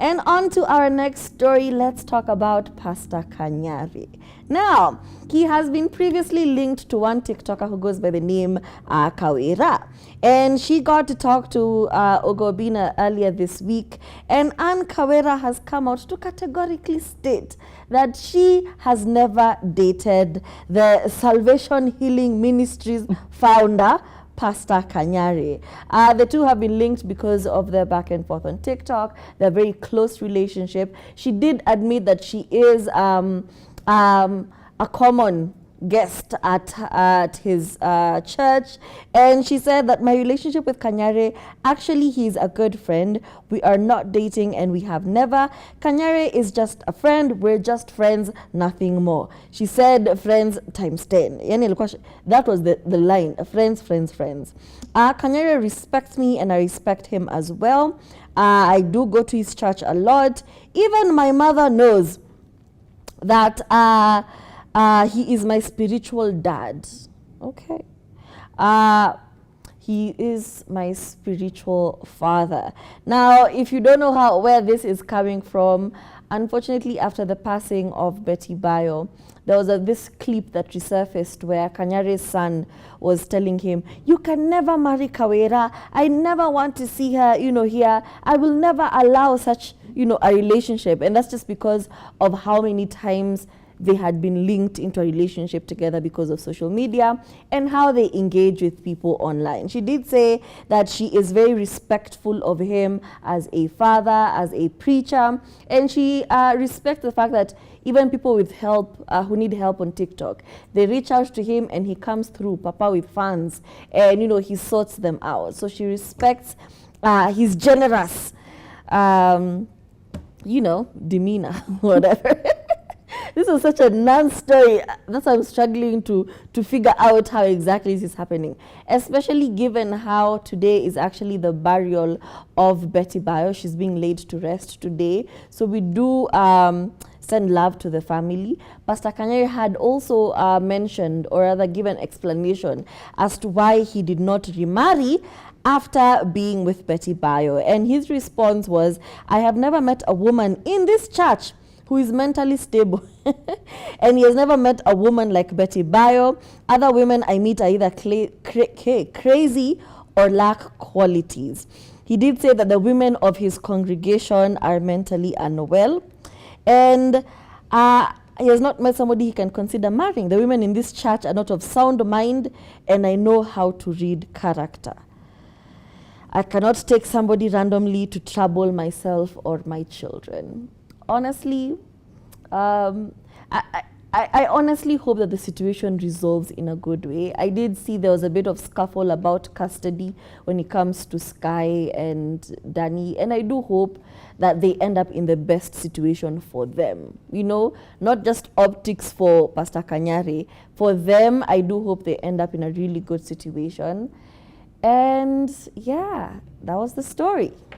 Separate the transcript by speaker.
Speaker 1: And on to our next story, let's talk about Pastor Kanyari. Now, he has been previously linked to one TikToker who goes by the name Kawira. And she got to talk to Ogobina earlier this week. And Ann Kawira has come out to categorically state that she has never dated the Salvation Healing Ministries founder, Pastor Kanyari. The two have been linked because of their back and forth on TikTok, their very close relationship. She did admit that she is a common guest at his church, and she said that my relationship with Kanyari, actually he's a good friend. We are not dating and we have never. Kanyari is just a friend. We're just friends, nothing more. She said friends times 10. That was the line, friends. Kanyari respects me and I respect him as well. I do go to his church a lot. Even my mother knows that he is my spiritual dad. Okay. He is my spiritual father. Now, if you don't know where this is coming from, unfortunately, after the passing of Betty Bayo, there was this clip that resurfaced where Kanyari's son was telling him, you can never marry Kawira. I never want to see her, here. I will never allow such, a relationship. And that's just because of how many times they had been linked into a relationship together because of social media and how they engage with people online. She did say that she is very respectful of him as a father, as a preacher, and she respects the fact that even people with help, who need help on TikTok, they reach out to him and he comes through, Papa with funds, and he sorts them out. So she respects his generous, demeanor, whatever. This was such a non-story. That's why I'm struggling to figure out how exactly this is happening, especially given how today is actually the burial of Betty Bayo. She's being laid to rest today. So we do send love to the family. Pastor Kanyari had also mentioned, or rather given explanation as to why he did not remarry after being with Betty Bayo. And his response was, I have never met a woman in this church who is mentally stable. And he has never met a woman like Betty Bayo. Other women I meet are either crazy or lack qualities. He did say that the women of his congregation are mentally unwell. And he has not met somebody he can consider marrying. The women in this church are not of sound mind, and I know how to read character. I cannot take somebody randomly to trouble myself or my children. Honestly, I honestly hope that the situation resolves in a good way. I did see there was a bit of scuffle about custody when it comes to Sky and Danny, and I do hope that they end up in the best situation for them. Not just optics for Pastor Kanyari. For them, I do hope they end up in a really good situation. And yeah, that was the story.